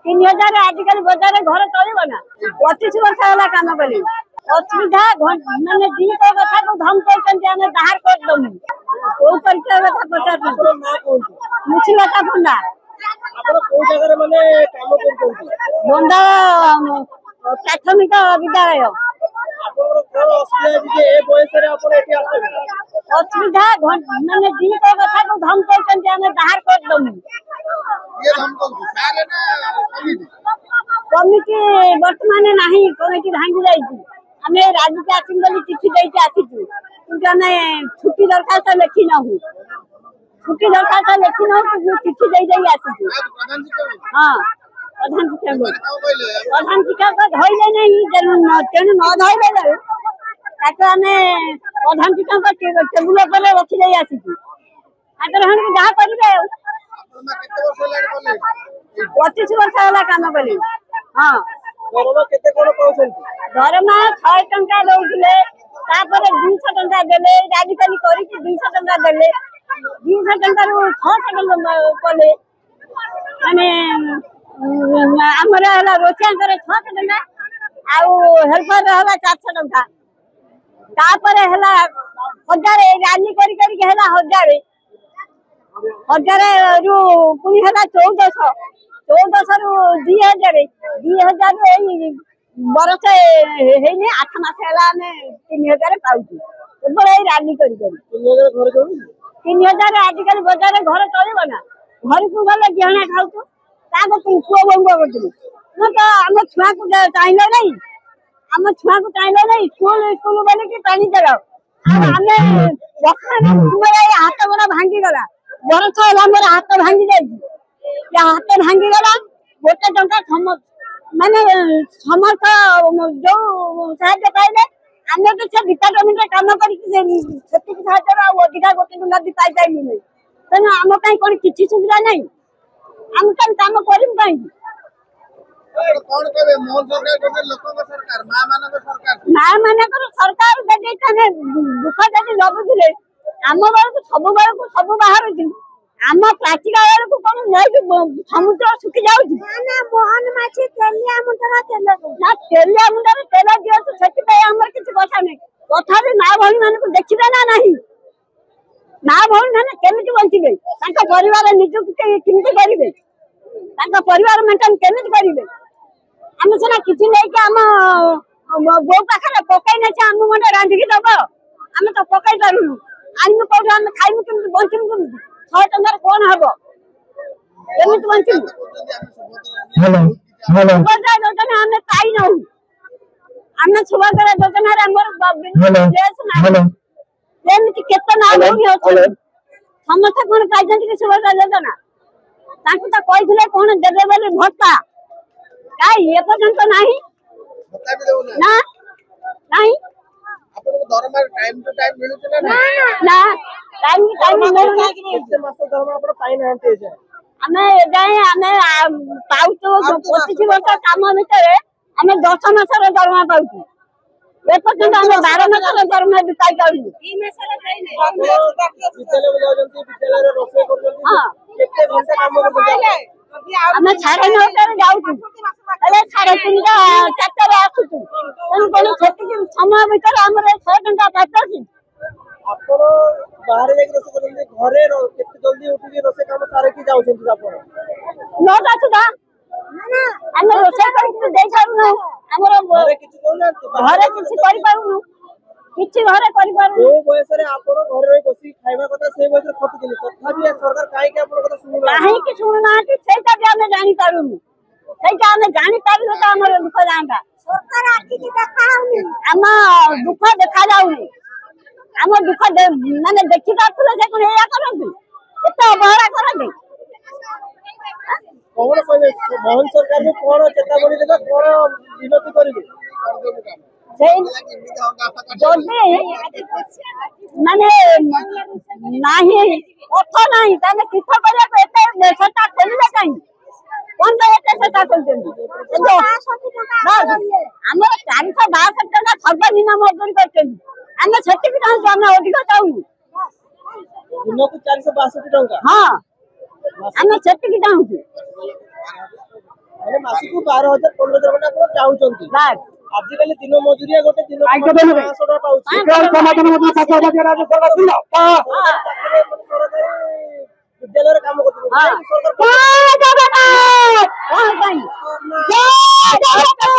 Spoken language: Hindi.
3000 आजिकल बजार घर चलो ना 25 वर्ष है काम कली असुविधा मैंने दी कथा को धम कर बाहर कर दमु कोई परिचय कथा पचार मुसीलता पंडा बंदा प्राथमिक विद्यालय असुविधा मैंने दी कथा को धम कर बाहर कर दमु कमिटी बर्तमान नहीं कमिटी भांगी जाइए आम राज्य के आसम बोली चिठी देके आसीचु कि आम छुट्टी दरखास्त लिखी ना छुट्टी दरखास्त लिखी ना चिठी दे आसीचु हाँ प्रधान शिक्षक धरले नहीं तेणु न धरले आम प्रधान शिक्षक टेबुल पर रखी दे आसीचु जहाँ करेंगे 25 वर्ष है काम कली हाँ दरमा 100 टंका दौले 200 टंका देले आजिकल कर 200 टंका देले 200 टंका 600 टंका कले माने आमर है रोचिया 600 टंका आउ हेल्पर है 400 टंका तापर है 1000 रैली करी है 1000 रु पुणी है 1400 रु 2000 बरस है 8 मास है 3000 पाऊँ केवल रैली कर 3000 आजिकल बजार घर चलो ना घर को गले गहना खाऊ पुओ बंग कर आम छुआ को चाहिए नहीं आम छुआ को चाहिए नहीं स्कूल बोलिकी पानी देव आम हाथ गोड़ भांगी गला बरस है मोर हाथ भांगी जाइए हाथ भांगी गला गोटे टंका माने समस्त जो साहय पाइले आम तो से डिपार्टमेंट काम कर अधिका गोटे टंका भी पाई पाइलु तेना आम कौन किसी सुविधा नहीं आम कौन काम करूँ कहीं माँ मान सरकार दुख जब लଗୁଥିଲେ आम बेलू सब बेलू सब बाहर आम प्राचीन बेलू कौन नहीं समुद्र सुखी जाऊँ मोहन माछी तेलिया मुंडर तेल दिवस से किसी कथा नहीं तथा माँ भाई मान देखिए ना नहीं माँ भाई मैंने केमी बचे परिवार निजुक्ति केमी करेंगे परिवार मेन्टेन केमी करेंगे आम सीना किसी नहीं आम बो पाखे पकई नहीं आम मैंने रांधिकी दब आम तो पकई पारूँ आनमु कौन आम खाइमु केमी बंचमु केमी 100 टंका कौन हम केमी बंचमु सुभद्रा योजना आम पाई नौ आम सुभद्रा योजना एमती केत ना समस्त कौन पाई सुभद्रा योजना तो कहते कौन देवे बोले भत्ता कहीं ए पर्यंत नहीं ना नहीं दरमा टाइम टू टाइम मिलुछ ना ना टाइम मिलुछ कितने मास दरमा आपण पाई नांते जे हमें जाए हमें पाउ तो 25 वर्ष काम भीतर हमें 10 मास रे दरमा पाउ ए पर्यंत हम 12 मास रे दरमा भी पाई पाउ 3 मास रे पाई नहीं विद्यालय में जाउजंती विद्यालय रे रोसे करजंती हां कितने घंटा काम करते हमें 9:30 जाउछु अरे 3:30 4 आसुछु तेन कोन खेती समय भीतर हमर 100 टंका पाइछि आपण बाहर जाके रोसे करजंती घरे केते जल्दी उठी के रोसे काम सारे की जाउछंती आपण 9टा सुधा ना हम रोसे करके दे छारु हमर घरे किछि कोन घरे किछि करि पारुनु किछि घरे करि पारुनु ओ बयस रे आपण घर रे बसी खाइबा कथा से बयस खत दिले तथापि सरकार काहे के आपण कथा सुनु काहे के सुनु ना कि सेटा भी हम जानि पारुनु सेटा हम जानि पारिलो त हमर दुख जांदा सरकार आखि के देखाउनी हम दुख देखा जाउनी हम दुख माने देखि पाथुले से कोन एया करबी एते अवहेला करबी कौन कहबे मोहन सरकार को कोन चेतावनी देबे कोन विनती करिवे माने नहीं अर्थ नहीं ताने किथ करिया एते देशटा खोलिले काई कोन बे एते सेटा खोलछन हमर 462 टका सर्वनिम्न मजदूरी करछन हम सेति भी हम अधिक चाहू दिन को 462 टका हां हम सेति की चाहू माने ମାସକୁ 12,000 15,000 ଖଣ୍ଡେ ଆପଣ ଚାହୁଁଛନ୍ତି। ବାସ୍ ଆଜିକାଲି ଦିନ ମଜୁରିଆ ଗୋଟେ ଦିନ 500 ଟଙ୍କା ପାଉଛି। ବିଦ୍ୟାଳୟରେ କାମ କରୁଛନ୍ତି। ଜୟ ଜଗନ୍ନାଥ। କଣ ପାଇଁ? ଜୟ ଜଗନ୍ନାଥ।